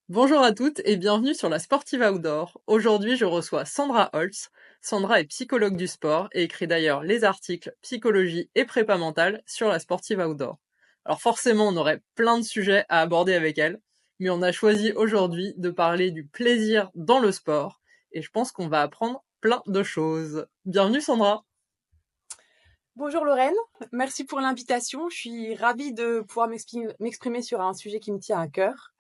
Bonjour à toutes et bienvenue sur la Sportive Outdoor. Aujourd'hui, je reçois Sandra Holtz. Sandra est psychologue du sport et écrit d'ailleurs les articles Psychologie et prépa mentale sur la Sportive Outdoor. Alors forcément, on aurait plein de sujets à aborder avec elle, mais on a choisi aujourd'hui de parler du plaisir dans le sport et je pense qu'on va apprendre plein de choses. Bienvenue Sandra. Bonjour Lorraine, merci pour l'invitation. Je suis ravie de pouvoir m'exprimer sur un sujet qui me tient à cœur.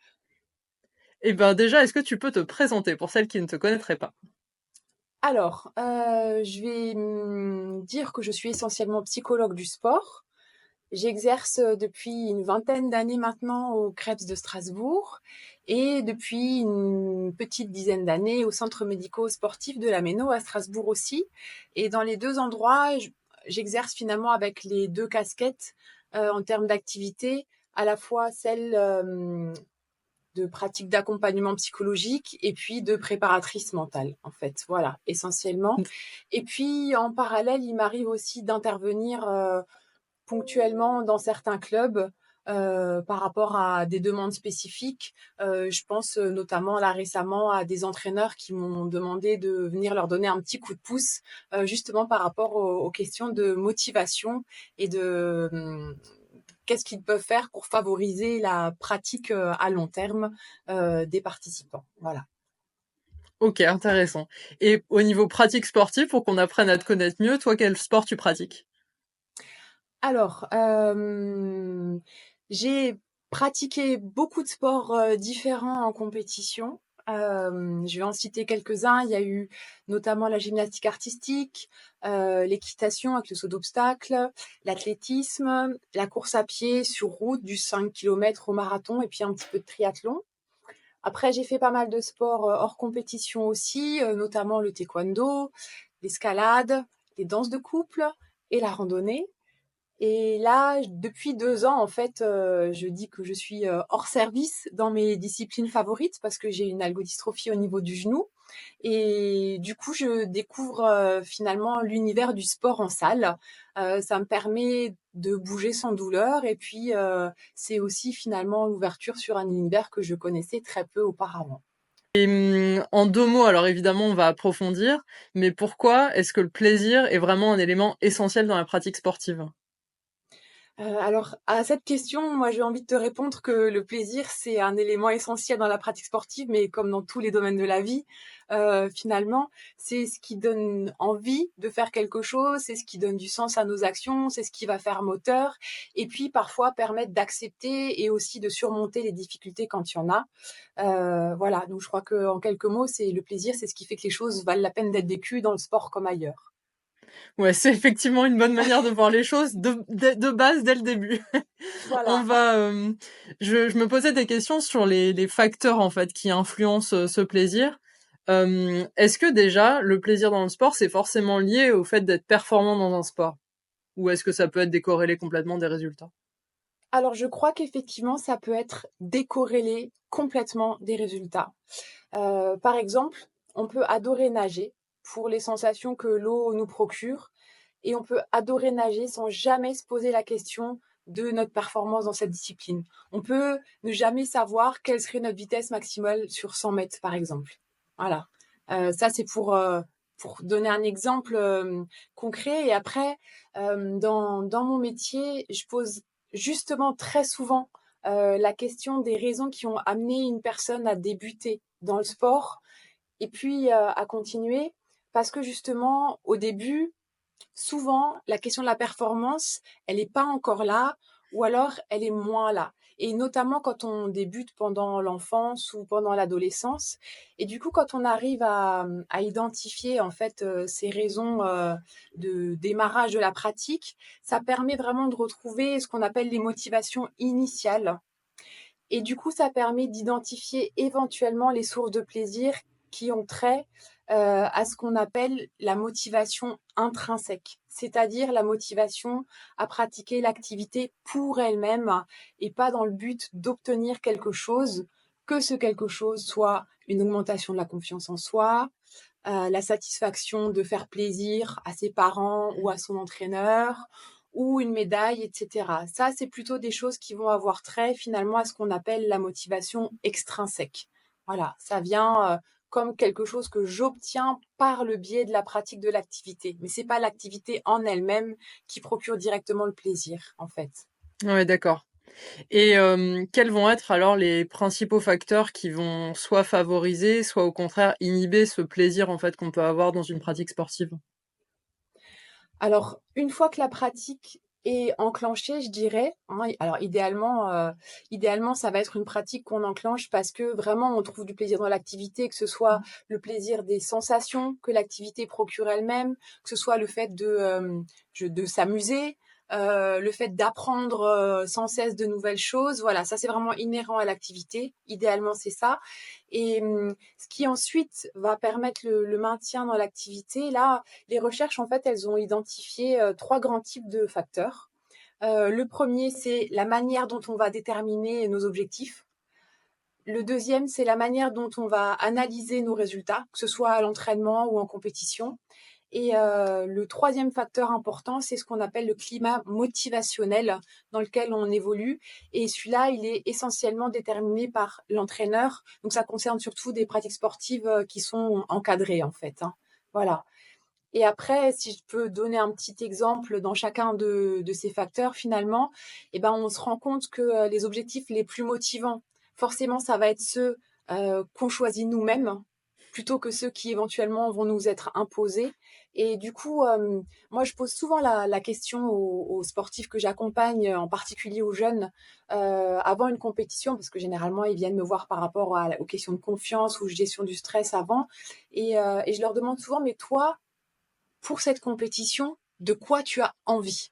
Eh ben déjà, est-ce que tu peux te présenter pour celles qui ne te connaîtraient pas? Alors, je vais dire que je suis essentiellement psychologue du sport. J'exerce depuis une vingtaine d'années maintenant au Krebs de Strasbourg et depuis une petite dizaine d'années au centre médico-sportif de la Méno à Strasbourg aussi. Et dans les deux endroits, j'exerce finalement avec les deux casquettes en termes d'activité, à la fois celle de pratique d'accompagnement psychologique et puis de préparatrice mentale, en fait. Voilà, essentiellement. Et puis, en parallèle, il m'arrive aussi d'intervenir ponctuellement dans certains clubs par rapport à des demandes spécifiques. Je pense notamment là récemment à des entraîneurs qui m'ont demandé de venir leur donner un petit coup de pouce, justement par rapport aux questions de motivation et de qu'est-ce qu'ils peuvent faire pour favoriser la pratique à long terme des participants. Voilà. Ok, intéressant. Et au niveau pratique sportive, pour qu'on apprenne à te connaître mieux, toi, quel sport tu pratiques? Alors, j'ai pratiqué beaucoup de sports différents en compétition. Je vais en citer quelques-uns. Il y a eu notamment la gymnastique artistique, l'équitation avec le saut d'obstacle, l'athlétisme, la course à pied sur route du 5 km au marathon et puis un petit peu de triathlon. Après, j'ai fait pas mal de sports hors compétition aussi, notamment le taekwondo, l'escalade, les danses de couple et la randonnée. Et là, depuis 2 ans, en fait, je dis que je suis hors service dans mes disciplines favorites parce que j'ai une algodystrophie au niveau du genou. Et du coup, je découvre finalement l'univers du sport en salle. Ça me permet de bouger sans douleur. Et puis, c'est aussi finalement l'ouverture sur un univers que je connaissais très peu auparavant. Et en deux mots, alors évidemment, on va approfondir, mais pourquoi est-ce que le plaisir est vraiment un élément essentiel dans la pratique sportive? Alors à cette question, moi j'ai envie de te répondre que le plaisir, c'est un élément essentiel dans la pratique sportive, mais comme dans tous les domaines de la vie, finalement, c'est ce qui donne envie de faire quelque chose, c'est ce qui donne du sens à nos actions, c'est ce qui va faire moteur et puis parfois permettre d'accepter et aussi de surmonter les difficultés quand il y en a. Voilà, donc je crois qu'en quelques mots, c'est le plaisir, c'est ce qui fait que les choses valent la peine d'être vécues dans le sport comme ailleurs. Ouais, c'est effectivement une bonne manière de voir les choses de base dès le début. On Voilà. va, je me posais des questions sur les facteurs en fait qui influencent ce plaisir. Est-ce que déjà le plaisir dans le sport c'est forcément lié au fait d'être performant dans un sport, ou est-ce que ça peut être décorrélé complètement des résultats? Alors, je crois qu'effectivement, ça peut être décorrélé complètement des résultats. Par exemple, on peut adorer nager pour les sensations que l'eau nous procure et on peut adorer nager sans jamais se poser la question de notre performance dans cette discipline. On peut ne jamais savoir quelle serait notre vitesse maximale sur 100 mètres, par exemple. Voilà. Ça, c'est pour donner un exemple concret. Et après, dans mon métier, je pose justement très souvent la question des raisons qui ont amené une personne à débuter dans le sport et puis à continuer parce que justement au début, souvent la question de la performance, elle n'est pas encore là ou alors elle est moins là. Et notamment quand on débute pendant l'enfance ou pendant l'adolescence. Et du coup, quand on arrive à identifier en fait ces raisons de démarrage de la pratique, ça permet vraiment de retrouver ce qu'on appelle les motivations initiales et du coup, ça permet d'identifier éventuellement les sources de plaisir qui ont trait à ce qu'on appelle la motivation intrinsèque, c'est-à-dire la motivation à pratiquer l'activité pour elle-même et pas dans le but d'obtenir quelque chose, que ce quelque chose soit une augmentation de la confiance en soi, la satisfaction de faire plaisir à ses parents ou à son entraîneur, ou une médaille, etc. Ça, c'est plutôt des choses qui vont avoir trait finalement à ce qu'on appelle la motivation extrinsèque. Voilà, ça vient, comme quelque chose que j'obtiens par le biais de la pratique de l'activité. Mais c'est pas l'activité en elle-même qui procure directement le plaisir, en fait. Ouais, d'accord. Et quels vont être alors les principaux facteurs qui vont soit favoriser, soit au contraire inhiber ce plaisir, en fait, qu'on peut avoir dans une pratique sportive? Alors, une fois que la pratique est enclenchée, je dirais, hein, alors idéalement, ça va être une pratique qu'on enclenche parce que vraiment on trouve du plaisir dans l'activité, que ce soit le plaisir des sensations que l'activité procure elle-même, que ce soit le fait de s'amuser, le fait d'apprendre, sans cesse de nouvelles choses. Voilà, ça c'est vraiment inhérent à l'activité. Idéalement, c'est ça. Et ce qui ensuite va permettre le maintien dans l'activité, là, les recherches, en fait, elles ont identifié 3 grands types de facteurs. Le premier, c'est la manière dont on va déterminer nos objectifs. Le deuxième, c'est la manière dont on va analyser nos résultats, que ce soit à l'entraînement ou en compétition. Et le troisième facteur important, c'est ce qu'on appelle le climat motivationnel dans lequel on évolue. Et celui-là, il est essentiellement déterminé par l'entraîneur. Donc ça concerne surtout des pratiques sportives qui sont encadrées, en fait, hein. Voilà. Et après, si je peux donner un petit exemple dans chacun de ces facteurs, finalement, eh ben, on se rend compte que les objectifs les plus motivants, forcément, ça va être ceux qu'on choisit nous-mêmes, plutôt que ceux qui éventuellement vont nous être imposés. Et du coup, moi, je pose souvent la question aux sportifs que j'accompagne, en particulier aux jeunes, avant une compétition, parce que généralement, ils viennent me voir par rapport aux questions de confiance ou gestion du stress avant. Et je leur demande souvent, mais toi, pour cette compétition, de quoi tu as envie?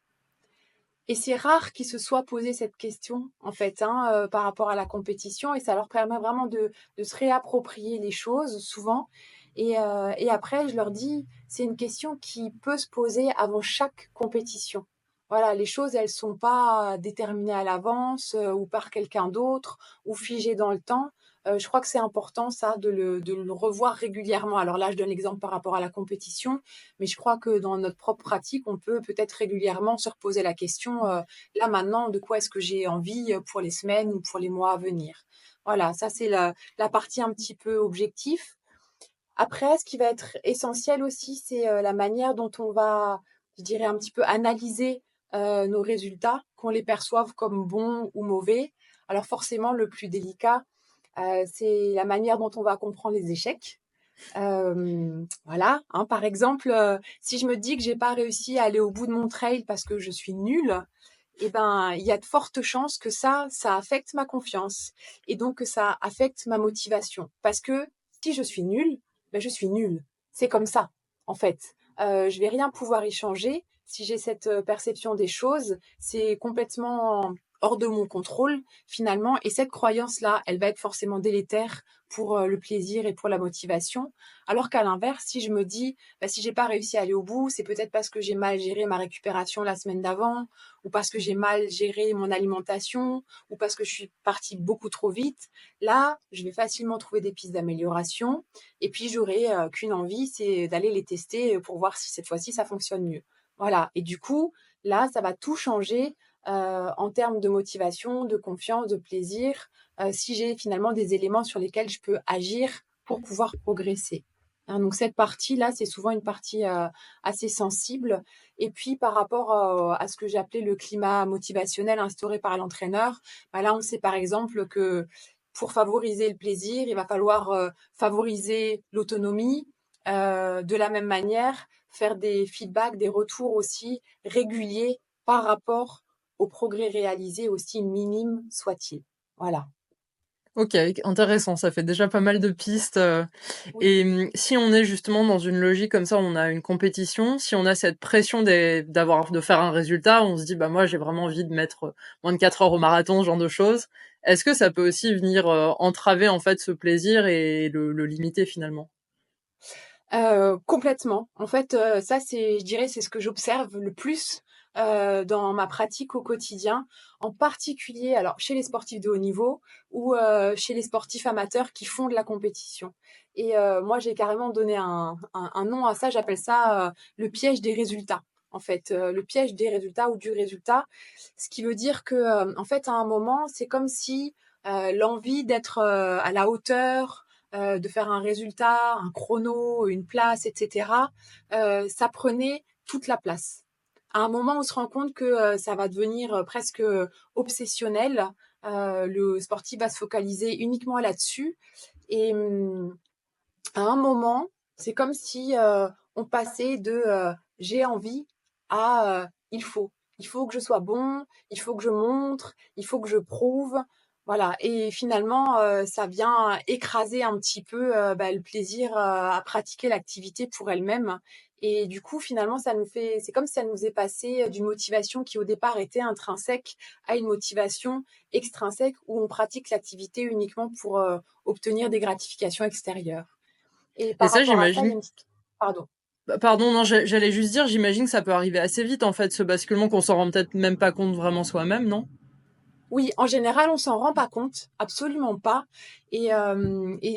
Et c'est rare qu'ils se soient posé cette question, en fait, hein, par rapport à la compétition, et ça leur permet vraiment de se réapproprier les choses, souvent. Et après, je leur dis, c'est une question qui peut se poser avant chaque compétition. Voilà, les choses, elles sont pas déterminées à l'avance, ou par quelqu'un d'autre, ou figées dans le temps. Je crois que c'est important ça de le revoir régulièrement. Alors là, je donne l'exemple par rapport à la compétition, mais je crois que dans notre propre pratique, on peut peut-être régulièrement se reposer la question, là maintenant, de quoi est-ce que j'ai envie pour les semaines ou pour les mois à venir. Voilà, ça c'est la partie un petit peu objectif. Après, ce qui va être essentiel aussi, c'est la manière dont on va, je dirais, un petit peu analyser nos résultats, qu'on les perçoive comme bons ou mauvais. Alors forcément, le plus délicat, c'est la manière dont on va comprendre les échecs. Voilà, hein, par exemple, si je me dis que j'ai pas réussi à aller au bout de mon trail parce que je suis nulle, eh ben, il y a de fortes chances que ça affecte ma confiance et donc que ça affecte ma motivation. Parce que si je suis nulle, ben, je suis nulle. C'est comme ça, en fait. Je vais rien pouvoir y changer. Si j'ai cette perception des choses, c'est complètement hors de mon contrôle, finalement. Et cette croyance-là, elle va être forcément délétère pour le plaisir et pour la motivation. Alors qu'à l'inverse, si je me dis, bah, si j'ai pas réussi à aller au bout, c'est peut-être parce que j'ai mal géré ma récupération la semaine d'avant, ou parce que j'ai mal géré mon alimentation, ou parce que je suis partie beaucoup trop vite. Là, je vais facilement trouver des pistes d'amélioration. Et puis, j'aurai qu'une envie, c'est d'aller les tester pour voir si cette fois-ci, ça fonctionne mieux. Voilà. Et du coup, là, ça va tout changer en termes de motivation, de confiance, de plaisir, si j'ai finalement des éléments sur lesquels je peux agir pour pouvoir progresser. Hein, donc cette partie-là, c'est souvent une partie assez sensible. Et puis par rapport à ce que j'appelais le climat motivationnel instauré par l'entraîneur, bah là on sait par exemple que pour favoriser le plaisir, il va falloir favoriser l'autonomie. De la même manière, faire des feedbacks, des retours aussi réguliers par rapport au progrès réalisé, aussi minime soit-il. Voilà. OK, intéressant, ça fait déjà pas mal de pistes, Oui. et si on est justement dans une logique comme ça, on a une compétition, si on a cette pression de faire un résultat, on se dit: «Bah, moi, j'ai vraiment envie de mettre, moins de 4 heures au marathon», ce genre de choses. Est-ce que ça peut aussi venir, entraver, en fait, ce plaisir et le limiter finalement? Complètement. En fait, ça c'est je dirais, c'est ce que j'observe le plus, dans ma pratique au quotidien. En particulier, alors chez les sportifs de haut niveau ou, chez les sportifs amateurs qui font de la compétition. Et moi j'ai carrément donné un nom à ça, j'appelle ça, le piège des résultats. En fait, le piège des résultats ou du résultat. Ce qui veut dire que, en fait, à un moment, c'est comme si, l'envie d'être, à la hauteur, de faire un résultat, un chrono, une place, etc., ça prenait toute la place. À un moment, on se rend compte que ça va devenir presque obsessionnel. Le sportif va se focaliser uniquement là-dessus. Et à un moment, c'est comme si on passait de j'ai envie à il faut. Il faut que je sois bon, il faut que je montre, il faut que je prouve. Voilà. Et finalement, ça vient écraser un petit peu le plaisir à pratiquer l'activité pour elle-même. Et du coup, finalement, c'est comme si ça nous est passé d'une motivation qui au départ était intrinsèque à une motivation extrinsèque où on pratique l'activité uniquement pour obtenir des gratifications extérieures. Et Et par ça, rapport à ça, il y a j'imagine. une petite... Pardon. Bah, pardon, non, j'allais juste dire, j'imagine que ça peut arriver assez vite, en fait, ce basculement qu'on s'en rend peut-être même pas compte vraiment soi-même, non? Oui, en général, on s'en rend pas compte, absolument pas. Et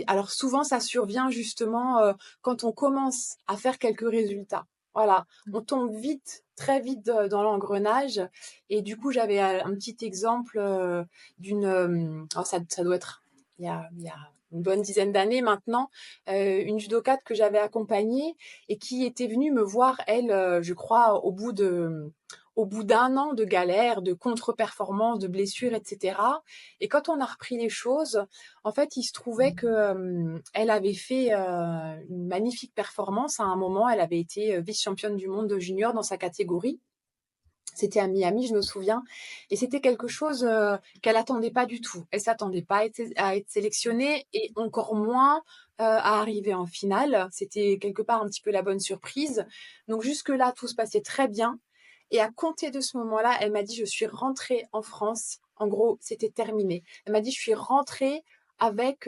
alors souvent, ça survient justement quand on commence à faire quelques résultats. Voilà, on tombe vite, très vite dans l'engrenage. Et du coup, j'avais un petit exemple d'une... alors ça doit être il y a une bonne dizaine d'années maintenant, une judokate que j'avais accompagnée et qui était venue me voir, elle, je crois, au bout d'un an de galère, de contre-performance, de blessures, etc. Et quand on a repris les choses, en fait, il se trouvait que elle avait fait une magnifique performance. À un moment, elle avait été vice-championne du monde de junior dans sa catégorie. C'était à Miami, je me souviens. Et c'était quelque chose qu'elle attendait pas du tout. Elle s'attendait pas à être sélectionnée et encore moins à arriver en finale. C'était quelque part un petit peu la bonne surprise. Donc jusque-là, tout se passait très bien. Et à compter de ce moment-là, elle m'a dit, je suis rentrée en France. En gros, c'était terminé. Elle m'a dit, je suis rentrée avec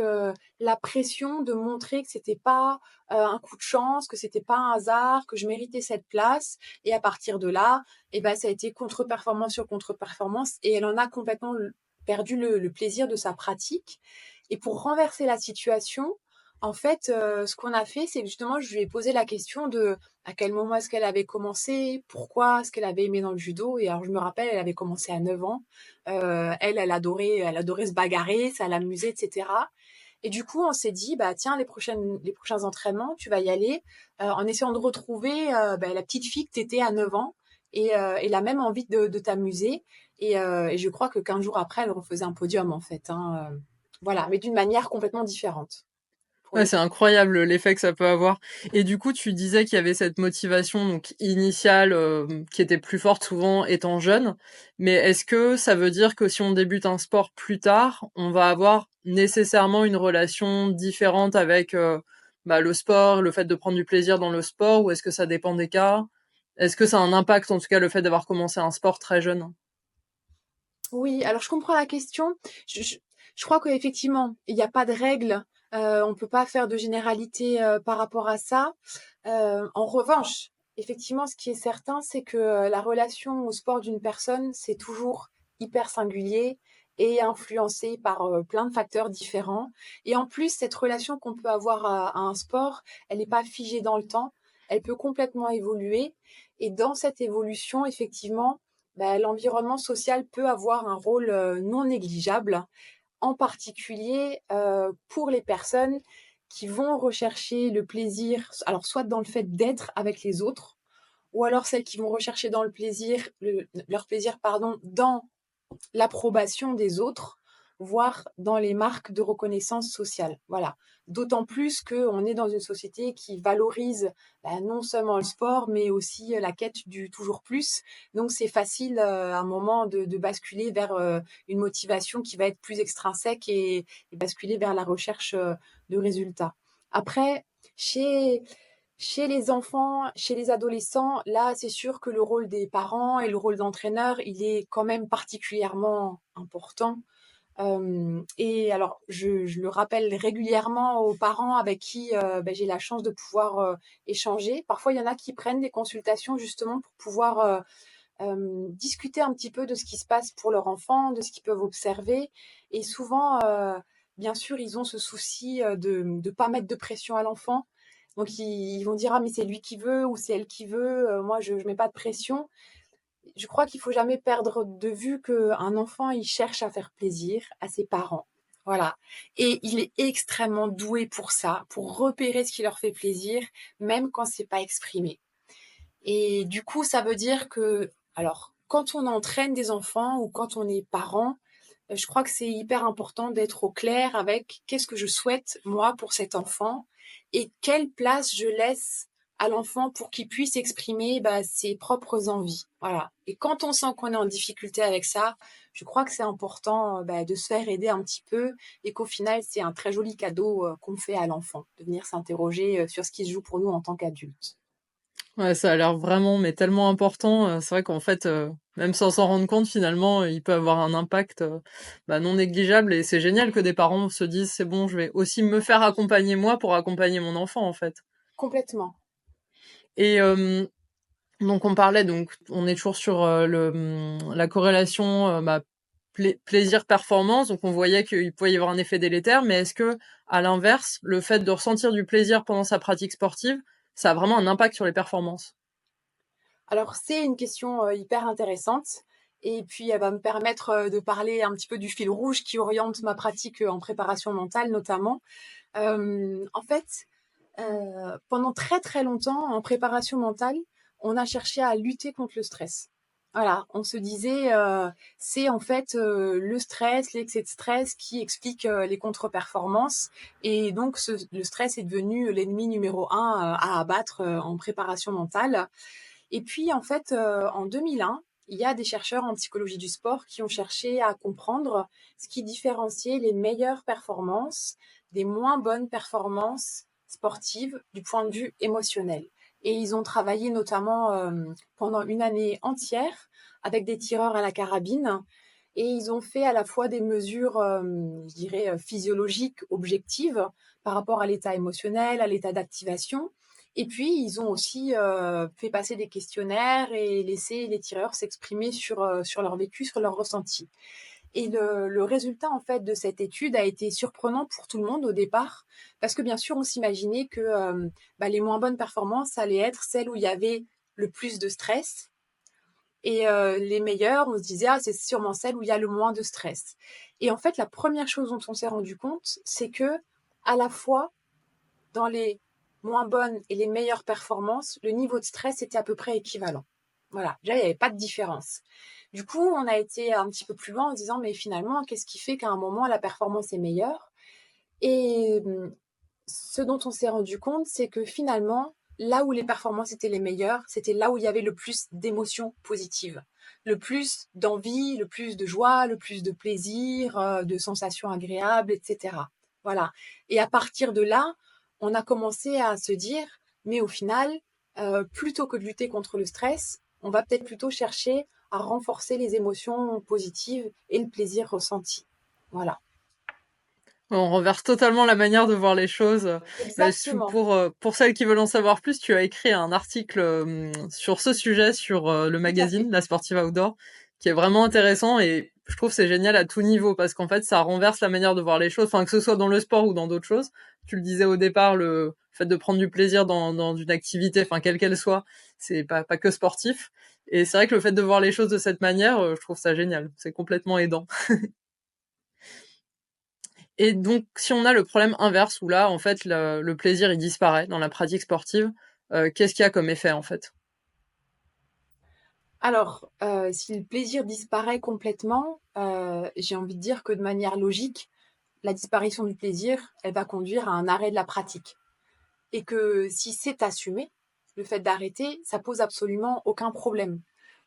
la pression de montrer que c'était pas un coup de chance, que c'était pas un hasard, que je méritais cette place. Et à partir de là, et ben, ça a été contre-performance sur contre-performance et elle en a complètement perdu le plaisir de sa pratique. Et pour renverser la situation, en fait, ce qu'on a fait, c'est que justement, je lui ai posé la question de à quel moment est-ce qu'elle avait commencé, pourquoi est-ce qu'elle avait aimé dans le judo. Et alors, je me rappelle, elle avait commencé à 9 ans. Elle adorait se bagarrer, ça l'amusait, etc. Et du coup, on s'est dit, bah tiens, les prochains entraînements, tu vas y aller en essayant de retrouver la petite fille que tu étais à 9 ans et la même envie de t'amuser. Et je crois que 15 jours après, elle refaisait un podium, en fait. Hein, voilà, mais d'une manière complètement différente, pour Ouais, le c'est coup. incroyable l'effet que ça peut avoir. Et du coup, tu disais qu'il y avait cette motivation donc initiale qui était plus forte souvent étant jeune. Mais est-ce que ça veut dire que si on débute un sport plus tard, on va avoir nécessairement une relation différente avec le sport, le fait de prendre du plaisir dans le sport, ou est-ce que ça dépend des cas? Est-ce que ça a un impact, en tout cas, le fait d'avoir commencé un sport très jeune? Oui, alors je comprends la question. Je, je, je crois qu'effectivement, il n'y a pas de règle. On ne peut pas faire de généralité par rapport à ça. En revanche, effectivement, ce qui est certain, c'est que la relation au sport d'une personne, c'est toujours hyper singulier et influencé par plein de facteurs différents. Et en plus, cette relation qu'on peut avoir à un sport, elle n'est pas figée dans le temps. Elle peut complètement évoluer. Et dans cette évolution, effectivement, l'environnement social peut avoir un rôle non négligeable, en particulier pour les personnes qui vont rechercher le plaisir, alors soit dans le fait d'être avec les autres, ou alors celles qui vont rechercher dans le plaisir, leur plaisir, pardon, dans l'approbation des autres, voire dans les marques de reconnaissance sociale. Voilà. D'autant plus qu'on est dans une société qui valorise non seulement le sport, mais aussi la quête du toujours plus. Donc c'est facile à un moment de basculer vers une motivation qui va être plus extrinsèque et basculer vers la recherche de résultats. Après, chez chez les enfants, chez les adolescents, là, c'est sûr que le rôle des parents et le rôle d'entraîneur, il est quand même particulièrement important. Et alors, je le rappelle régulièrement aux parents avec qui j'ai la chance de pouvoir échanger. Parfois, il y en a qui prennent des consultations justement pour pouvoir discuter un petit peu de ce qui se passe pour leur enfant, de ce qu'ils peuvent observer. Et souvent, bien sûr, ils ont ce souci de ne pas mettre de pression à l'enfant. Donc, ils vont dire, ah, mais c'est lui qui veut ou c'est elle qui veut. Moi, je ne mets pas de pression. Je crois qu'il faut jamais perdre de vue qu'un enfant, il cherche à faire plaisir à ses parents. Voilà, et il est extrêmement doué pour ça, pour repérer ce qui leur fait plaisir, même quand c'est pas exprimé. Et du coup, ça veut dire que alors, quand on entraîne des enfants ou quand on est parent, je crois que c'est hyper important d'être au clair avec qu'est-ce que je souhaite moi pour cet enfant et quelle place je laisse à l'enfant pour qu'il puisse exprimer ses propres envies. Voilà. Et quand on sent qu'on est en difficulté avec ça, je crois que c'est important de se faire aider un petit peu et qu'au final, c'est un très joli cadeau qu'on fait à l'enfant, de venir s'interroger sur ce qui se joue pour nous en tant qu'adultes. Ouais, ça a l'air vraiment, mais tellement important. C'est vrai qu'en fait, même sans s'en rendre compte, finalement, il peut avoir un impact non négligeable. Et c'est génial que des parents se disent, c'est bon, je vais aussi me faire accompagner moi pour accompagner mon enfant, en fait. Complètement. Et donc on parlait, donc on est toujours sur la corrélation plaisir-performance. Donc on voyait qu'il pouvait y avoir un effet délétère, mais est-ce que, à l'inverse, le fait de ressentir du plaisir pendant sa pratique sportive, ça a vraiment un impact sur les performances? Alors, c'est une question hyper intéressante. Et puis, elle va me permettre de parler un petit peu du fil rouge qui oriente ma pratique en préparation mentale, notamment. En fait, pendant très très longtemps, en préparation mentale, on a cherché à lutter contre le stress. Voilà, on se disait, c'est en fait le stress, l'excès de stress qui explique les contre-performances. Et donc, le stress est devenu l'ennemi numéro un à abattre en préparation mentale. Et puis, en fait, en 2001, il y a des chercheurs en psychologie du sport qui ont cherché à comprendre ce qui différenciait les meilleures performances des moins bonnes performances sportives du point de vue émotionnel. Et ils ont travaillé notamment pendant une année entière avec des tireurs à la carabine. Et ils ont fait à la fois des mesures, je dirais, physiologiques, objectives, par rapport à l'état émotionnel, à l'état d'activation, et puis, ils ont aussi fait passer des questionnaires et laissé les tireurs s'exprimer sur leur vécu, sur leur ressenti. Et le résultat, en fait, de cette étude a été surprenant pour tout le monde au départ, parce que bien sûr, on s'imaginait que les moins bonnes performances allaient être celles où il y avait le plus de stress, et les meilleures, on se disait, ah, c'est sûrement celles où il y a le moins de stress. Et en fait, la première chose dont on s'est rendu compte, c'est que à la fois dans les moins bonnes et les meilleures performances, le niveau de stress était à peu près équivalent. Voilà, déjà, il n'y avait pas de différence. Du coup, on a été un petit peu plus loin en se disant, mais finalement, qu'est-ce qui fait qu'à un moment, la performance est meilleure? Et ce dont on s'est rendu compte, c'est que finalement, là où les performances étaient les meilleures, c'était là où il y avait le plus d'émotions positives, le plus d'envie, le plus de joie, le plus de plaisir, de sensations agréables, etc. Voilà. Et à partir de là, on a commencé à se dire, mais au final, plutôt que de lutter contre le stress, on va peut-être plutôt chercher à renforcer les émotions positives et le plaisir ressenti. Voilà. On renverse totalement la manière de voir les choses. Exactement. Pour celles qui veulent en savoir plus, tu as écrit un article sur ce sujet sur le Tout à fait. magazine La Sportive Outdoor, qui est vraiment intéressant et je trouve que c'est génial à tout niveau parce qu'en fait ça renverse la manière de voir les choses, enfin que ce soit dans le sport ou dans d'autres choses. Tu le disais au départ, le fait de prendre du plaisir dans une activité, enfin quelle qu'elle soit, c'est pas que sportif. Et c'est vrai que le fait de voir les choses de cette manière, je trouve ça génial. C'est complètement aidant. Et donc, si on a le problème inverse, où là, en fait, le plaisir, il disparaît dans la pratique sportive, qu'est-ce qu'il y a comme effet, en fait? Alors, si le plaisir disparaît complètement, j'ai envie de dire que de manière logique, la disparition du plaisir, elle va conduire à un arrêt de la pratique. Et que si c'est assumé, le fait d'arrêter, ça pose absolument aucun problème.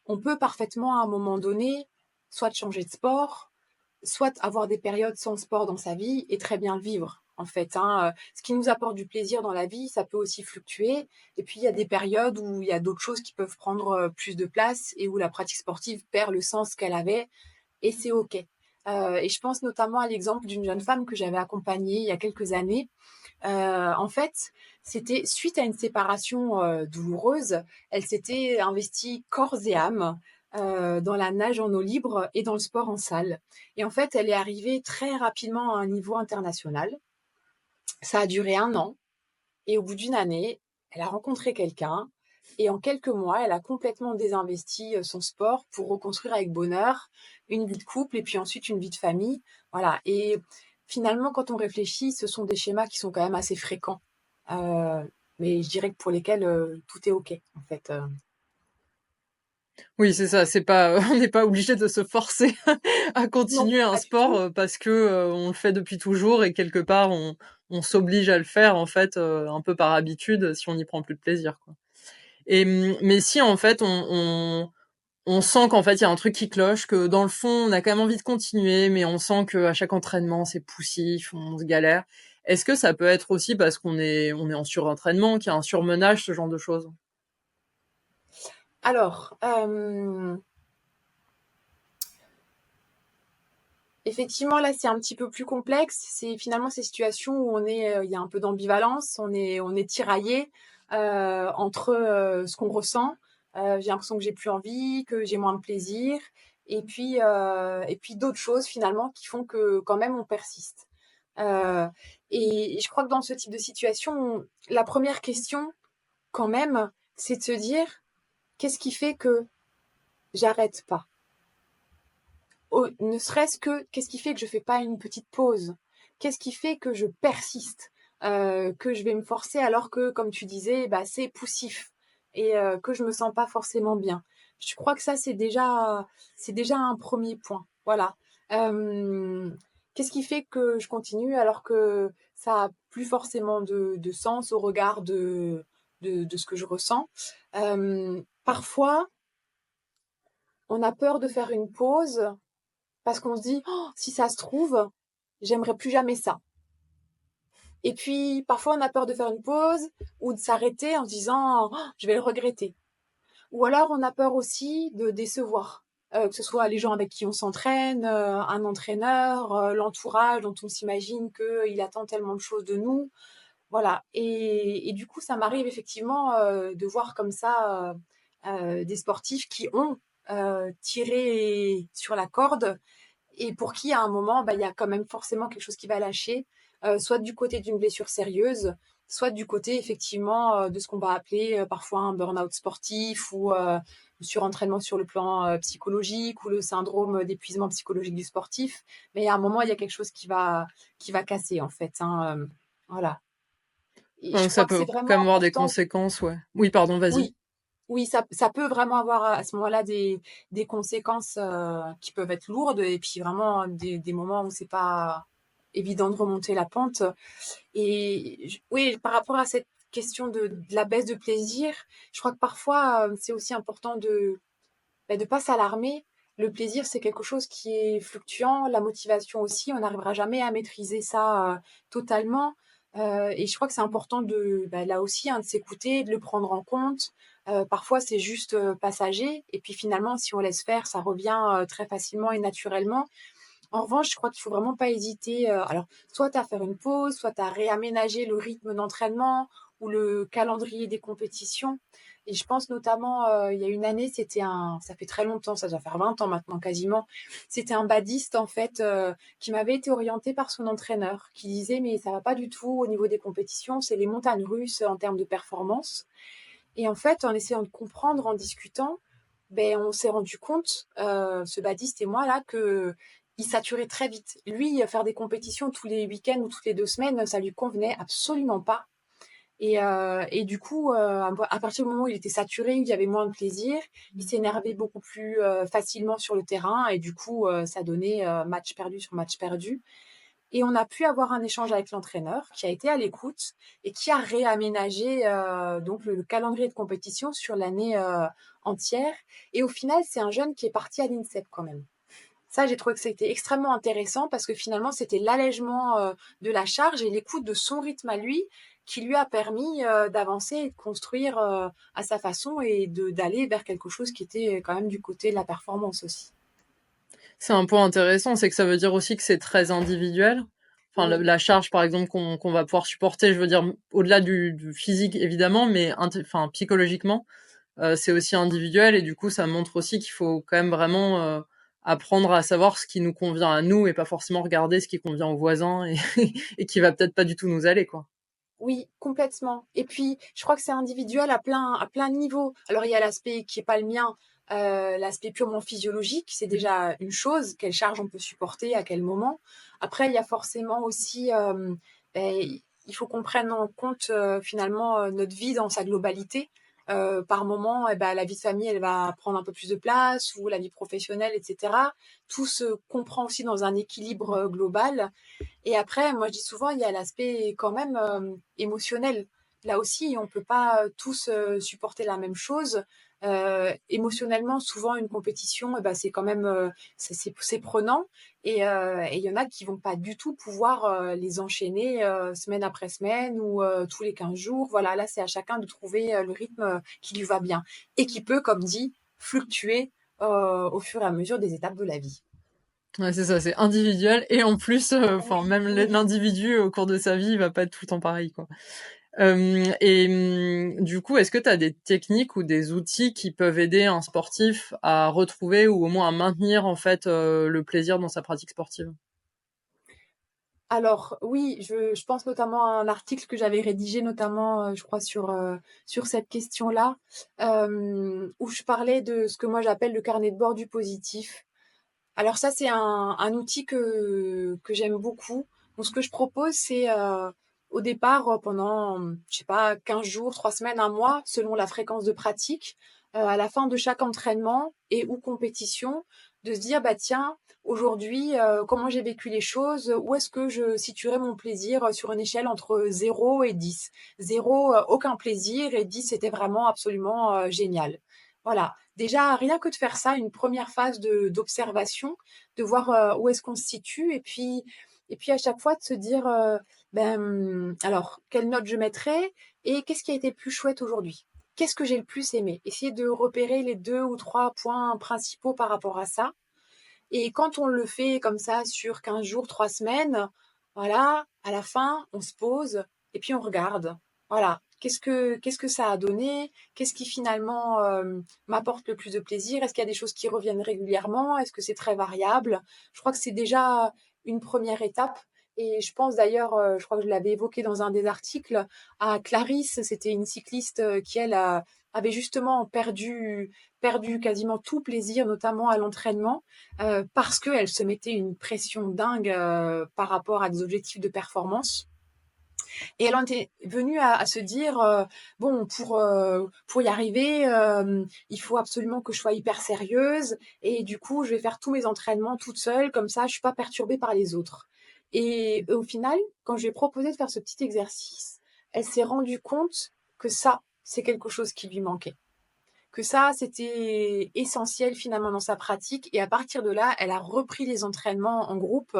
On peut parfaitement à un moment donné, soit changer de sport, soit avoir des périodes sans sport dans sa vie et très bien le vivre. En fait, hein. Ce qui nous apporte du plaisir dans la vie, ça peut aussi fluctuer. Et puis, il y a des périodes où il y a d'autres choses qui peuvent prendre plus de place et où la pratique sportive perd le sens qu'elle avait. Et c'est OK. Et je pense notamment à l'exemple d'une jeune femme que j'avais accompagnée il y a quelques années. En fait, c'était suite à une séparation douloureuse. Elle s'était investie corps et âme dans la nage en eau libre et dans le sport en salle. Et en fait, elle est arrivée très rapidement à un niveau international. Ça a duré un an. Et au bout d'une année, elle a rencontré quelqu'un. Et en quelques mois, elle a complètement désinvesti son sport pour reconstruire avec bonheur une vie de couple et puis ensuite une vie de famille. Voilà. Et finalement, quand on réfléchit, ce sont des schémas qui sont quand même assez fréquents. Euh, mais je dirais que pour lesquels tout est OK, en fait. Oui, c'est ça, c'est pas, on n'est pas obligé de se forcer à Non, continuer un pas du sport, tout. parce que, on le fait depuis toujours et quelque part on s'oblige à le faire en fait, un peu par habitude, si on n'y prend plus de plaisir, quoi. Et mais si en fait on sent qu'en fait il y a un truc qui cloche, que dans le fond on a quand même envie de continuer, mais on sent qu'à chaque entraînement c'est poussif, on se galère. Est-ce que ça peut être aussi parce qu'on est en surentraînement, qu'il y a un surmenage, ce genre de choses? Alors, effectivement, là, c'est un petit peu plus complexe. C'est finalement ces situations où il y a un peu d'ambivalence, on est tiraillé entre ce qu'on ressent. J'ai l'impression que j'ai plus envie, que j'ai moins de plaisir, et puis d'autres choses finalement qui font que quand même on persiste. Euh, et je crois que dans ce type de situation, la première question, quand même, c'est de se dire qu'est-ce qui fait que j'arrête pas? Ne serait-ce que qu'est-ce qui fait que je fais pas une petite pause? Qu'est-ce qui fait que je persiste? Que je vais me forcer alors que, comme tu disais, bah, c'est poussif et que je me sens pas forcément bien. Je crois que ça, c'est déjà un premier point. Voilà. Hem, Qu'est-ce qui fait que je continue alors que ça a plus forcément de sens au regard de ce que je ressens? Parfois, on a peur de faire une pause parce qu'on se dit: «Oh, si ça se trouve, j'aimerais plus jamais ça». Et puis parfois on a peur de faire une pause ou de s'arrêter en se disant: «Oh, je vais le regretter». Ou alors on a peur aussi de décevoir, que ce soit les gens avec qui on s'entraîne, un entraîneur, l'entourage dont on s'imagine qu'il attend tellement de choses de nous. Voilà, et du coup ça m'arrive effectivement, de voir comme ça, des sportifs qui ont, tiré sur la corde et pour qui, à un moment, bah, il y a quand même forcément quelque chose qui va lâcher, soit du côté d'une blessure sérieuse, soit du côté effectivement de ce qu'on va appeler parfois un burn-out sportif ou le surentraînement sur le plan psychologique ou le syndrome d'épuisement psychologique du sportif. Mais à un moment, il y a quelque chose qui va casser en fait, hein, voilà. Et je Donc ça crois que c'est peut quand vraiment même avoir des important. conséquences, ouais. Oui, pardon, vas-y. Oui, oui, ça peut vraiment avoir à ce moment-là des conséquences qui peuvent être lourdes et puis vraiment des moments où c'est pas évident de remonter la pente. Et oui, par rapport à cette question de la baisse de plaisir, je crois que parfois c'est aussi important de pas s'alarmer. Le plaisir, c'est quelque chose qui est fluctuant, la motivation aussi, on n'arrivera jamais à maîtriser ça totalement. Et je crois que c'est important là aussi, hein, de s'écouter, de le prendre en compte. Parfois, c'est juste passager, et puis finalement, si on laisse faire, ça revient très facilement et naturellement. En revanche, je crois qu'il faut vraiment pas hésiter, alors soit à faire une pause, soit à réaménager le rythme d'entraînement ou le calendrier des compétitions. Et je pense notamment, il y a une année, ça fait très longtemps, ça doit faire 20 ans maintenant quasiment. C'était un badiste en fait, qui m'avait été orienté par son entraîneur, qui disait: «Mais ça va pas du tout au niveau des compétitions, c'est les montagnes russes en termes de performance». Et en fait, en essayant de comprendre, en discutant, ben on s'est rendu compte, ce badiste et moi là, que il saturait très vite. Lui, faire des compétitions tous les week-ends ou toutes les 2 semaines, ça lui convenait absolument pas. Et du coup, à partir du moment où il était saturé, où il y avait moins de plaisir, il s'énervait beaucoup plus facilement sur le terrain et du coup, ça donnait match perdu sur match perdu. Et on a pu avoir un échange avec l'entraîneur qui a été à l'écoute et qui a réaménagé donc le calendrier de compétition sur l'année entière. Et au final, c'est un jeune qui est parti à l'INSEP quand même. Ça, j'ai trouvé que c'était extrêmement intéressant parce que finalement, c'était l'allègement de la charge et l'écoute de son rythme à lui qui lui a permis d'avancer et de construire à sa façon et d'aller vers quelque chose qui était quand même du côté de la performance aussi. C'est un point intéressant, c'est que ça veut dire aussi que c'est très individuel. Enfin, Oui, la charge, par exemple, qu'on va pouvoir supporter, je veux dire, au-delà du physique, évidemment, mais enfin, psychologiquement, c'est aussi individuel et du coup, ça montre aussi qu'il faut quand même vraiment apprendre à savoir ce qui nous convient à nous et pas forcément regarder ce qui convient aux voisins et, et qui va peut-être pas du tout nous aller, quoi. oui, complètement. Et puis, je crois que c'est individuel à plein de niveaux. Alors, il y a l'aspect qui est pas le mien, L'aspect purement physiologique, c'est déjà une chose. Quelle charge on peut supporter, à quel moment. Après, il y a forcément aussi, il faut qu'on prenne en compte, finalement, notre vie dans sa globalité. Par moment, la vie de famille, elle va prendre un peu plus de place ou la vie professionnelle et cetera. Tout se comprend aussi dans un équilibre, global. Et après, moi, je dis souvent, il y a l'aspect quand même émotionnel. Là aussi, on ne peut pas tous supporter la même chose. Émotionnellement, souvent, une compétition, c'est quand même c'est prenant. Et il y en a qui vont pas du tout pouvoir les enchaîner semaine après semaine ou tous les 15 jours. Voilà, là, c'est à chacun de trouver le rythme qui lui va bien et qui peut, comme dit, fluctuer au fur et à mesure des étapes de la vie. Ouais, c'est ça, c'est individuel et en plus, enfin même Oui. l'individu au cours de sa vie, il va pas être tout le temps pareil, quoi. Du coup, est-ce que tu as des techniques ou des outils qui peuvent aider un sportif à retrouver ou au moins à maintenir en fait le plaisir dans sa pratique sportive? Alors oui, je pense notamment à un article que j'avais rédigé notamment, je crois sur cette question-là, où je parlais de ce que moi j'appelle le carnet de bord du positif. Alors ça, c'est un outil que j'aime beaucoup. Donc ce que je propose, c'est, au départ, pendant, je sais pas, 15 jours, 3 semaines, un mois, selon la fréquence de pratique, à la fin de chaque entraînement et ou compétition, de se dire: «Bah, tiens, aujourd'hui, comment j'ai vécu les choses? Où est-ce que je situerais mon plaisir, sur une échelle entre 0 et 10?» 0, aucun plaisir et 10, c'était vraiment absolument, génial. Voilà. Déjà, rien que de faire ça, une première phase d'observation, de voir, où est-ce qu'on se situe et puis à chaque fois de se dire, alors quelle note je mettrais et qu'est-ce qui a été le plus chouette aujourd'hui? Qu'est-ce que j'ai le plus aimé? Essayer de repérer les 2 ou 3 points principaux par rapport à ça et quand on le fait comme ça sur 15 jours, 3 semaines, voilà, à la fin, on se pose et puis on regarde. Voilà, qu'est-ce que ça a donné? Qu'est-ce qui finalement, m'apporte le plus de plaisir? Est-ce qu'il y a des choses qui reviennent régulièrement? Est-ce que c'est très variable? Je crois que c'est déjà une première étape et je pense d'ailleurs, je crois que je l'avais évoqué dans un des articles, à Clarisse, c'était une cycliste, qui elle avait justement perdu quasiment tout plaisir, notamment à l'entraînement, parce qu'elle se mettait une pression dingue par rapport à des objectifs de performance. Et elle en était venue à se dire, bon, pour y arriver, il faut absolument que je sois hyper sérieuse et du coup, je vais faire tous mes entraînements toute seule, comme ça, je suis pas perturbée par les autres. Et au final, quand je lui ai proposé de faire ce petit exercice, elle s'est rendue compte que ça, c'est quelque chose qui lui manquait, que ça, c'était essentiel finalement dans sa pratique. Et à partir de là, elle a repris les entraînements en groupe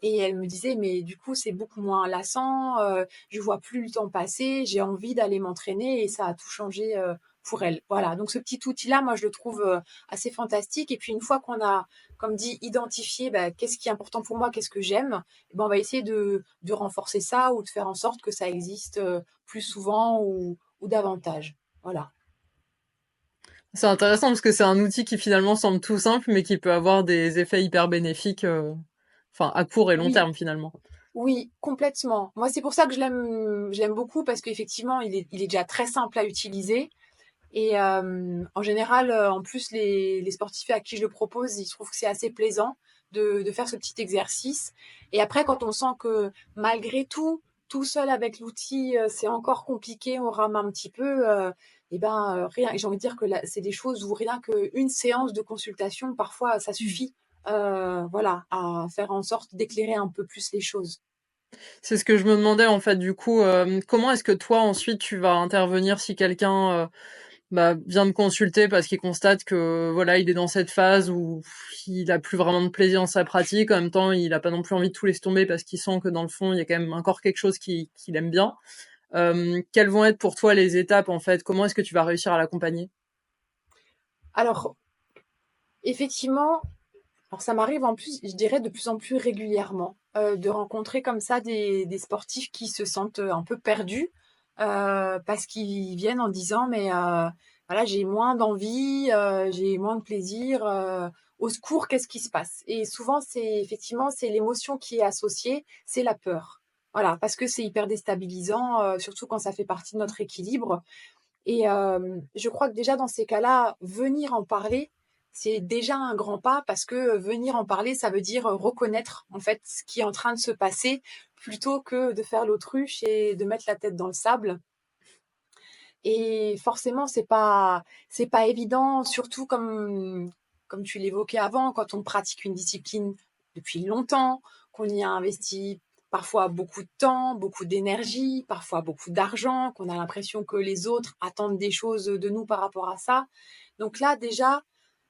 et elle me disait, mais du coup, c'est beaucoup moins lassant, je vois plus le temps passer, j'ai envie d'aller m'entraîner et ça a tout changé pour elle. Voilà, donc ce petit outil-là, moi, je le trouve assez fantastique. Et puis une fois qu'on a, comme dit, identifié qu'est-ce qui est important pour moi, qu'est-ce que j'aime, eh ben, on va essayer de renforcer ça ou de faire en sorte que ça existe plus souvent ou davantage. Voilà. C'est intéressant parce que c'est un outil qui finalement semble tout simple, mais qui peut avoir des effets hyper bénéfiques, enfin à court et long Oui. terme finalement. Oui, complètement. Moi, c'est pour ça que je l'aime beaucoup parce qu'effectivement, il est déjà très simple à utiliser et en général, en plus, les sportifs à qui je le propose, ils trouvent que c'est assez plaisant de faire ce petit exercice et après quand on sent que malgré tout seul avec l'outil, c'est encore compliqué, on rame un petit peu, rien j'ai envie de dire que là, c'est des choses où rien qu'une séance de consultation, parfois, ça suffit, voilà, à faire en sorte d'éclairer un peu plus les choses. C'est ce que je me demandais en fait du coup, comment est-ce que toi ensuite tu vas intervenir si quelqu'un, vient me consulter parce qu'il constate que voilà, il est dans cette phase où il a plus vraiment de plaisir dans sa pratique, en même temps, il a pas non plus envie de tout laisser tomber parce qu'il sent que dans le fond, il y a quand même encore quelque chose qu'il aime bien. Quelles vont être pour toi les étapes en fait? Comment est-ce que tu vas réussir à l'accompagner? Alors, effectivement, alors ça m'arrive en plus, je dirais de plus en plus régulièrement, de rencontrer comme ça des sportifs qui se sentent, un peu perdus, parce qu'ils viennent en disant: «Mais, voilà, j'ai moins d'envie, j'ai moins de plaisir, au secours, qu'est-ce qui se passe?» Et souvent, c'est effectivement, c'est l'émotion qui est associée, c'est la peur. Voilà, parce que c'est hyper déstabilisant, surtout quand ça fait partie de notre équilibre Et je crois que déjà dans ces cas-là, venir en parler, c'est déjà un grand pas parce que venir en parler, ça veut dire reconnaître en fait ce qui est en train de se passer plutôt que de faire l'autruche et de mettre la tête dans le sable. Et forcément, c'est pas évident, surtout comme tu l'évoquais avant, quand on pratique une discipline depuis longtemps, qu'on y a investi parfois beaucoup de temps, beaucoup d'énergie, parfois beaucoup d'argent, qu'on a l'impression que les autres attendent des choses de nous par rapport à ça. Donc là, déjà,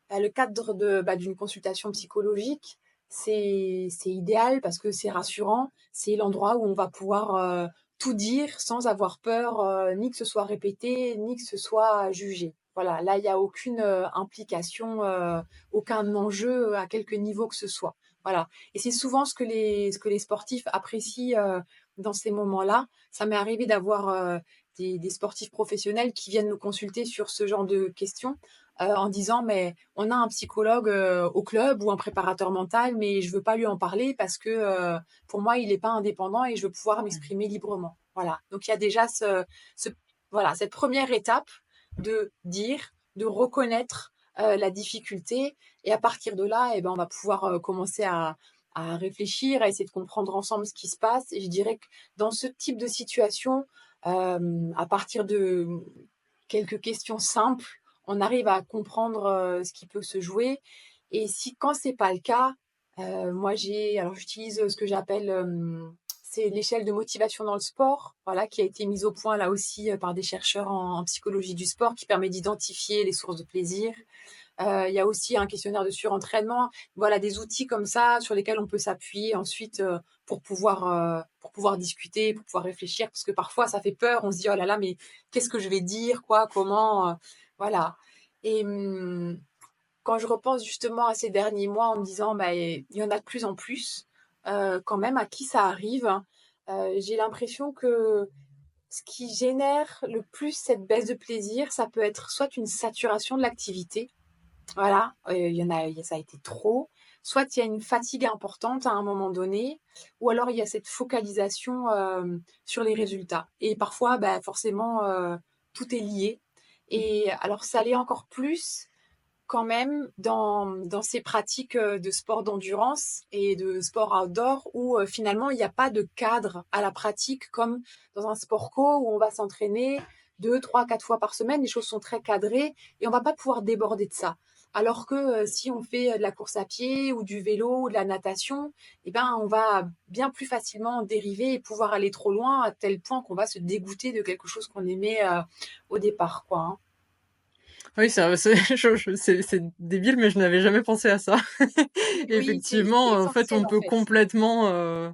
le cadre d'une consultation psychologique, c'est idéal parce que c'est rassurant. C'est l'endroit où on va pouvoir tout dire sans avoir peur, ni que ce soit répété, ni que ce soit jugé. Voilà, là, il n'y a aucune implication, aucun enjeu à quelque niveau que ce soit. Voilà. Et c'est souvent ce que les sportifs apprécient dans ces moments-là. Ça m'est arrivé d'avoir des sportifs professionnels qui viennent nous consulter sur ce genre de questions en disant mais on a un psychologue au club ou un préparateur mental, mais je veux pas lui en parler parce que pour moi il n'est pas indépendant et je veux pouvoir m'exprimer librement. Voilà. Donc il y a déjà voilà cette première étape de dire, de reconnaître la difficulté et à partir de là, eh ben, on va pouvoir commencer à réfléchir, à essayer de comprendre ensemble ce qui se passe. Et je dirais que dans ce type de situation, à partir de quelques questions simples, on arrive à comprendre ce qui peut se jouer. Et si quand c'est pas le cas, moi alors j'utilise ce que j'appelle c'est l'échelle de motivation dans le sport, voilà, qui a été mise au point là aussi par des chercheurs en psychologie du sport, qui permet d'identifier les sources de plaisir. Il y a aussi un questionnaire de surentraînement. Voilà, des outils comme ça sur lesquels on peut s'appuyer ensuite pour pouvoir discuter, pour pouvoir réfléchir, parce que parfois ça fait peur. On se dit oh là là, mais qu'est-ce que je vais dire, quoi, comment, voilà. Et quand je repense justement à ces derniers mois en me disant bah il y en a de plus en plus quand même à qui ça arrive, j'ai l'impression que ce qui génère le plus cette baisse de plaisir, ça peut être soit une saturation de l'activité, voilà, il y en a ça a été trop. Soit il y a une fatigue importante à un moment donné, ou alors il y a cette focalisation, sur les résultats et parfois, bah, forcément, tout est lié et alors ça l'est encore plus quand même dans ces pratiques, de sport d'endurance et de sport outdoor où, finalement il y a pas de cadre à la pratique comme dans un sport co où on va s'entraîner 2, 3, 4 fois par semaine. Les choses sont très cadrées et on va pas pouvoir déborder de ça. Alors que, si on fait, de la course à pied ou du vélo ou de la natation, eh ben, on va bien plus facilement dériver et pouvoir aller trop loin à tel point qu'on va se dégoûter de quelque chose qu'on aimait, au départ, quoi, hein. Oui, c'est débile, mais je n'avais jamais pensé à ça. Oui, c'est Effectivement, en fait, essentiel, on en peut fait. complètement,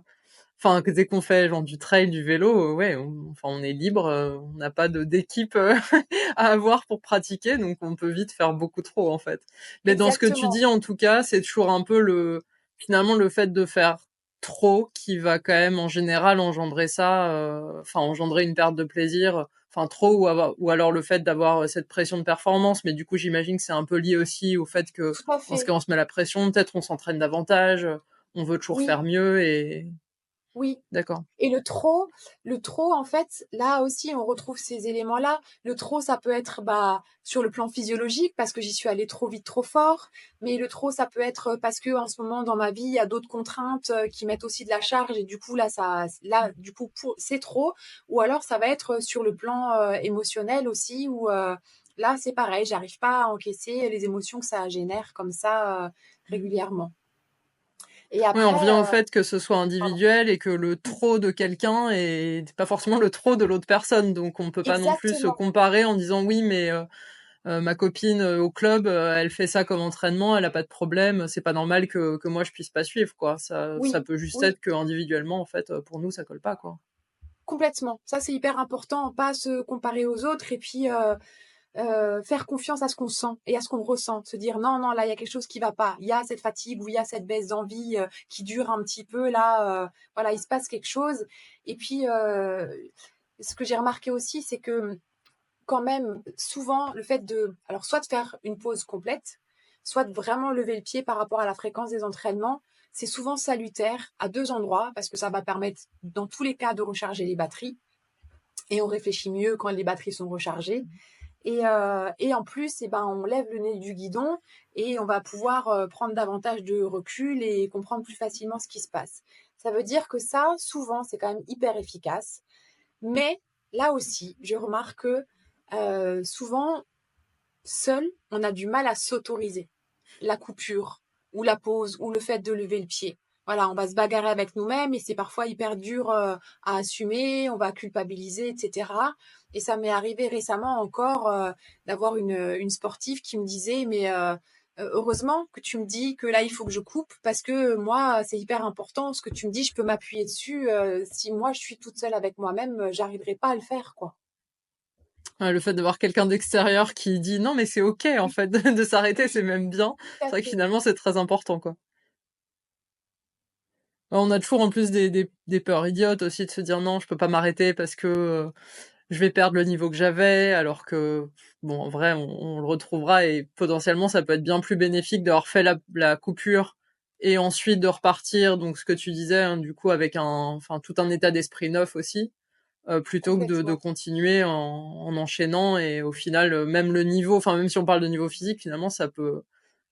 enfin, que dès qu'on fait genre du trail, du vélo, ouais, enfin, on est libre, on n'a pas d'équipe à avoir pour pratiquer, donc on peut vite faire beaucoup trop, en fait. Mais dans ce que tu Exactement. dis, en tout cas, c'est toujours un peu finalement, le fait de faire trop qui va quand même en général engendrer ça, enfin engendrer une perte de plaisir, enfin trop ou alors le fait d'avoir cette pression de performance. Mais du coup, j'imagine que c'est un peu lié aussi au fait que Tout à dans ce fait. cas, on se met la pression, peut-être on s'entraîne davantage, on veut toujours Oui, faire mieux et oui. d'accord. Et le trop, en fait, là aussi, on retrouve ces éléments-là. Le trop, ça peut être bah, sur le plan physiologique, parce que j'y suis allée trop vite, trop fort. Mais le trop, ça peut être parce que en ce moment, dans ma vie, il y a d'autres contraintes qui mettent aussi de la charge. Et du coup, du coup, c'est trop. Ou alors, ça va être sur le plan émotionnel aussi, où là, c'est pareil, j'arrive pas à encaisser les émotions que ça génère comme ça régulièrement. Et Oui, on après, revient au fait que ce soit pardon. individuel et que le trop de quelqu'un est pas forcément le trop de l'autre personne. Donc on peut pas non plus se Exactement. comparer en disant oui, mais ma copine au club, elle fait ça comme entraînement, elle a pas de problème, c'est pas normal que moi je puisse pas suivre quoi. Ça Oui, peut juste oui. être que individuellement en fait pour nous ça colle pas quoi. Complètement. Ça, c'est hyper important, pas se comparer aux autres et puis faire confiance à ce qu'on sent et à ce qu'on ressent. Se dire non, non, là, il y a quelque chose qui va pas. Il y a cette fatigue ou il y a cette baisse d'envie qui dure un petit peu. Là, voilà, il se passe quelque chose. Et puis, ce que j'ai remarqué aussi, c'est que quand même, souvent, le fait alors, soit de faire une pause complète, soit de vraiment lever le pied par rapport à la fréquence des entraînements, c'est souvent salutaire à deux endroits parce que ça va permettre, dans tous les cas, de recharger les batteries et on réfléchit mieux quand les batteries sont rechargées. Et en plus, on lève le nez du guidon et on va pouvoir prendre davantage de recul et comprendre plus facilement ce qui se passe. Ça veut dire que ça, souvent, c'est quand même hyper efficace. Mais là aussi, je remarque que souvent, seul, on a du mal à s'autoriser la coupure ou la pause ou le fait de lever le pied. Voilà, on va se bagarrer avec nous-mêmes et c'est parfois hyper dur à assumer, on va culpabiliser, etc. Et ça m'est arrivé récemment encore d'avoir une sportive qui me disait, mais heureusement que tu me dis que là, il faut que je coupe parce que moi, c'est hyper important. Ce que tu me dis, je peux m'appuyer dessus. Si moi, je suis toute seule avec moi-même, j'arriverai pas à le faire, quoi. Ouais, le fait d'avoir quelqu'un d'extérieur qui dit non, mais c'est ok en Oui, fait de s'arrêter, c'est même bien. tout à C'est vrai que fait. finalement c'est très important quoi. On a toujours en plus des peurs idiotes aussi de se dire non, je peux pas m'arrêter parce que je vais perdre le niveau que j'avais, alors que bon, en vrai, on le retrouvera et potentiellement ça peut être bien plus bénéfique d'avoir fait la coupure et ensuite de repartir. Donc ce que tu disais, hein, du coup, avec enfin tout un état d'esprit neuf aussi, plutôt que de Complètement. continuer en enchaînant et au final, même le niveau, enfin même si on parle de niveau physique, finalement ça peut,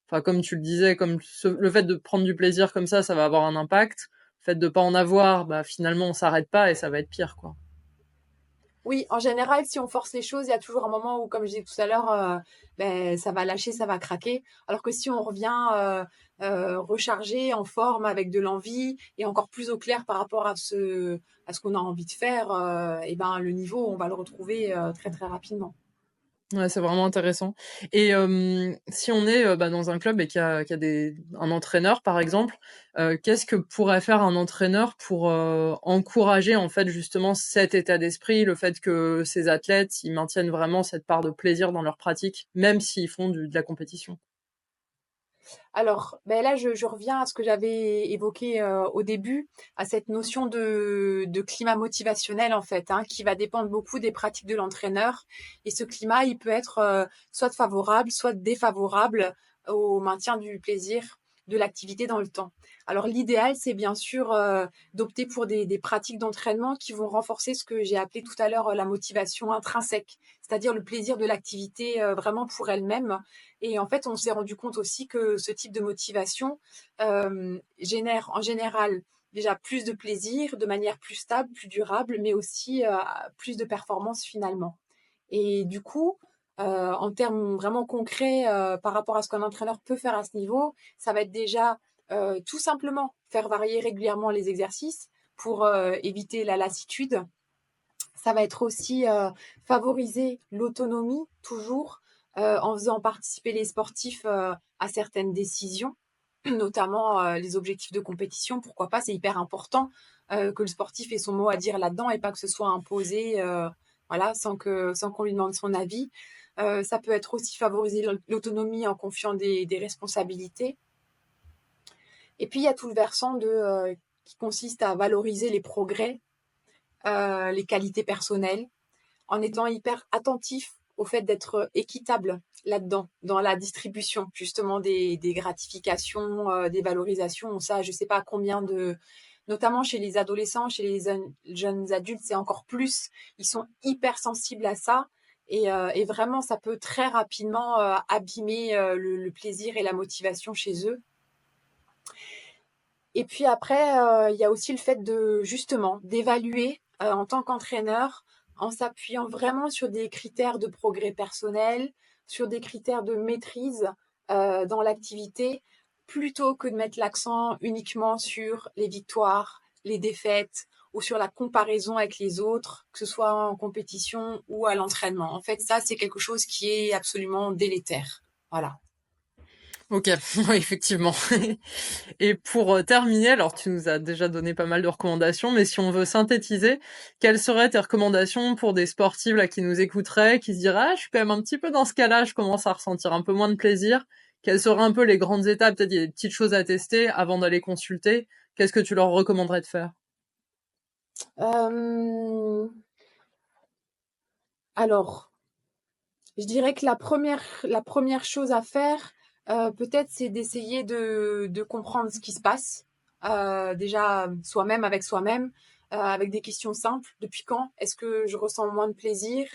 enfin comme tu le disais, comme le fait de prendre du plaisir comme ça va avoir un impact. Le fait de pas en avoir, bah finalement on s'arrête pas et ça va être pire quoi. Oui, en général, si on force les choses, il y a toujours un moment où, comme je disais tout à l'heure, ça va lâcher, ça va craquer. Alors que si on revient rechargé, en forme, avec de l'envie et encore plus au clair par rapport à ce qu'on a envie de faire, le niveau, on va le retrouver très très rapidement. Ouais, c'est vraiment intéressant. Et si on est, dans un club et qu'il y a un entraîneur, par exemple, qu'est-ce que pourrait faire un entraîneur pour, encourager, en fait, justement cet état d'esprit, le fait que ces athlètes, ils maintiennent vraiment cette part de plaisir dans leur pratique, même s'ils font de la compétition? Alors, là, je reviens à ce que j'avais évoqué au début, à cette notion de climat motivationnel, en fait, hein, qui va dépendre beaucoup des pratiques de l'entraîneur. Et ce climat, il peut être soit favorable, soit défavorable au maintien du plaisir de l'activité dans le temps. Alors, l'idéal, c'est bien sûr d'opter pour des pratiques d'entraînement qui vont renforcer ce que j'ai appelé tout à l'heure la motivation intrinsèque, c'est-à-dire le plaisir de l'activité vraiment pour elle-même. Et en fait, on s'est rendu compte aussi que ce type de motivation génère en général déjà plus de plaisir, de manière plus stable, plus durable, mais aussi plus de performance finalement. Et du coup, en termes vraiment concrets par rapport à ce qu'un entraîneur peut faire à ce niveau, ça va être déjà tout simplement faire varier régulièrement les exercices pour éviter la lassitude. Ça va être aussi favoriser l'autonomie, toujours, en faisant participer les sportifs à certaines décisions, notamment les objectifs de compétition. Pourquoi pas, c'est hyper important que le sportif ait son mot à dire là-dedans et pas que ce soit imposé voilà, sans qu'on lui demande son avis. Ça peut être aussi favoriser l'autonomie en confiant des responsabilités. Et puis, il y a tout le versant qui consiste à valoriser les progrès, les qualités personnelles, en étant hyper attentif au fait d'être équitable là-dedans, dans la distribution justement des gratifications, des valorisations. Ça, je ne sais pas combien notamment chez les adolescents, chez les jeunes adultes, c'est encore plus. Ils sont hyper sensibles à ça. Et vraiment, ça peut très rapidement abîmer le plaisir et la motivation chez eux. Et puis après, il y a aussi le fait de justement d'évaluer en tant qu'entraîneur en s'appuyant vraiment sur des critères de progrès personnel, sur des critères de maîtrise dans l'activité, plutôt que de mettre l'accent uniquement sur les victoires, les défaites ou sur la comparaison avec les autres, que ce soit en compétition ou à l'entraînement. En fait, ça, c'est quelque chose qui est absolument délétère. Voilà. OK, oui, effectivement. Et pour, terminer, alors tu nous as déjà donné pas mal de recommandations, mais si on veut synthétiser, quelles seraient tes recommandations pour des sportives là qui nous écouteraient, qui se diraient: «Ah, je suis quand même un petit peu dans ce cas-là, je commence à ressentir un peu moins de plaisir». Quelles seraient un peu les grandes étapes? Peut-être il y a des petites choses à tester avant d'aller consulter. Qu'est-ce que tu leur recommanderais de faire? Euh, alors, je dirais que la première chose à faire, peut-être, c'est d'essayer de comprendre ce qui se passe. Déjà, soi-même avec soi-même. avec des questions simples. Depuis quand est-ce que je ressens moins de plaisir?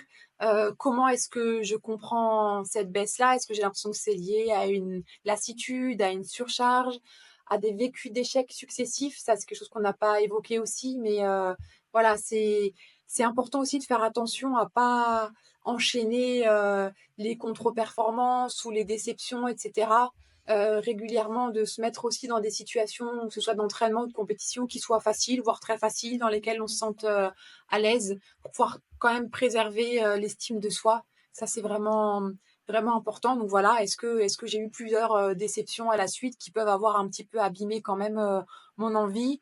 Comment est-ce que je comprends cette baisse-là? Est-ce que j'ai l'impression que c'est lié à une lassitude, à une surcharge, à des vécus d'échecs successifs? Ça, c'est quelque chose qu'on n'a pas évoqué aussi, mais voilà, c'est important aussi de faire attention à pas enchaîner, les contre-performances ou les déceptions et cetera. Régulièrement de se mettre aussi dans des situations, que ce soit d'entraînement ou de compétition, qui soient faciles, voire très faciles, dans lesquelles on se sente, à l'aise, pour pouvoir quand même préserver, l'estime de soi. Ça, c'est vraiment important. Donc voilà, est-ce que j'ai eu plusieurs, déceptions à la suite qui peuvent avoir un petit peu abîmé quand même, mon envie?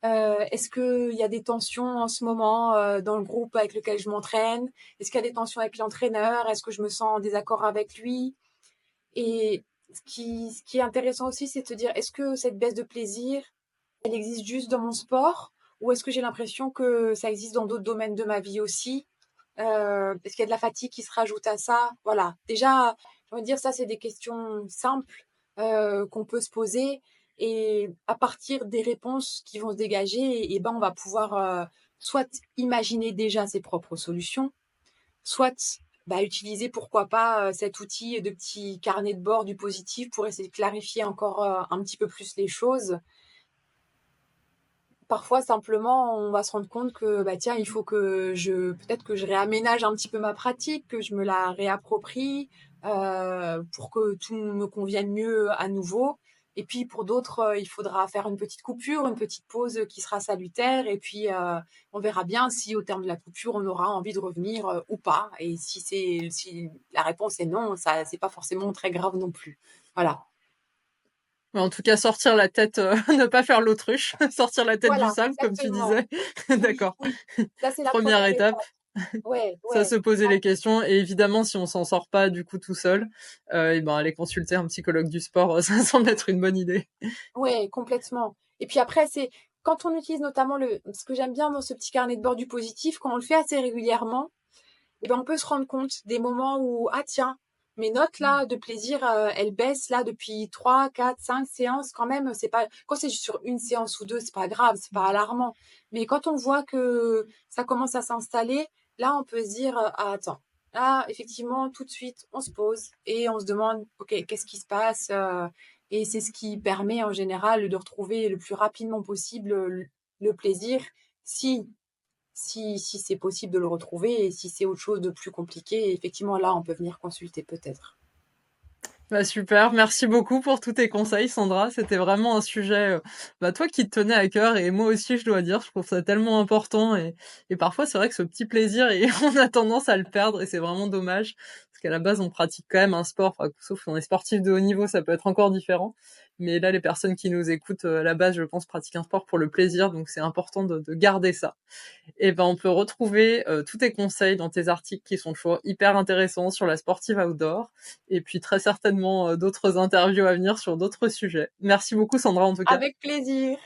Est-ce qu'il y a des tensions en ce moment dans le groupe avec lequel je m'entraîne? Est-ce qu'il y a des tensions avec l'entraîneur? Est-ce que je me sens en désaccord avec lui? Et ce qui est intéressant aussi, c'est de se dire, est-ce que cette baisse de plaisir, elle existe juste dans mon sport? Ou est-ce que j'ai l'impression que ça existe dans d'autres domaines de ma vie aussi? Est-ce qu'il y a de la fatigue qui se rajoute à ça? Voilà. Déjà, j'ai envie de dire, ça, c'est des questions simples qu'on peut se poser. Et à partir des réponses qui vont se dégager, et ben, on va pouvoir soit imaginer déjà ses propres solutions, soit bah, utiliser, pourquoi pas, cet outil de petit carnet de bord du positif pour essayer de clarifier encore un petit peu plus les choses. Parfois, simplement, on va se rendre compte que, bah, tiens, il faut que peut-être que je réaménage un petit peu ma pratique, que je me la réapproprie, pour que tout me convienne mieux à nouveau. Et puis pour d'autres, il faudra faire une petite coupure, une petite pause qui sera salutaire. Et puis, on verra bien si au terme de la coupure, on aura envie de revenir ou pas. Et si la réponse est non, ça, c'est pas forcément très grave non plus. Voilà. Mais en tout cas, sortir la tête, ne pas faire l'autruche, sortir la tête du Voilà, sable, comme tu exactement. disais. Oui, D'accord. oui. Ça, c'est la Première première étape, étape. Ouais, ça ouais. se poser les questions. Et évidemment, si on s'en sort pas du coup tout seul, et ben aller consulter un psychologue du sport, ça semble être une bonne idée. Ouais, complètement. Et puis après, c'est quand on utilise notamment ce que j'aime bien dans ce petit carnet de bord du positif, quand on le fait assez régulièrement, eh ben, on peut se rendre compte des moments où, ah tiens, mes notes là de plaisir, elles baissent là depuis 3, 4, 5 séances quand même. C'est pas, quand c'est juste sur une séance ou deux, c'est pas grave, c'est pas alarmant. Mais quand on voit que ça commence à s'installer, là, on peut se dire, ah attends, là, effectivement, tout de suite, on se pose et on se demande, ok, qu'est-ce qui se passe? Et c'est ce qui permet en général de retrouver le plus rapidement possible le plaisir, si si c'est possible de le retrouver, et si c'est autre chose de plus compliqué, effectivement, là, on peut venir consulter peut-être. Bah super, merci beaucoup pour tous tes conseils, Sandra. C'était vraiment un sujet, bah, toi qui te tenait à cœur et moi aussi, je dois dire, je trouve ça tellement important et parfois c'est vrai que ce petit plaisir et on a tendance à le perdre et c'est vraiment dommage parce qu'à la base, on pratique quand même un sport, enfin, sauf qu'on est sportif de haut niveau, ça peut être encore différent. Mais là, les personnes qui nous écoutent, à la base, je pense, pratiquent un sport pour le plaisir, donc c'est important de garder ça. Et ben, on peut retrouver tous tes conseils dans tes articles qui sont toujours hyper intéressants sur la sportive outdoor. Et puis très certainement d'autres interviews à venir sur d'autres sujets. Merci beaucoup Sandra en tout cas. Avec plaisir.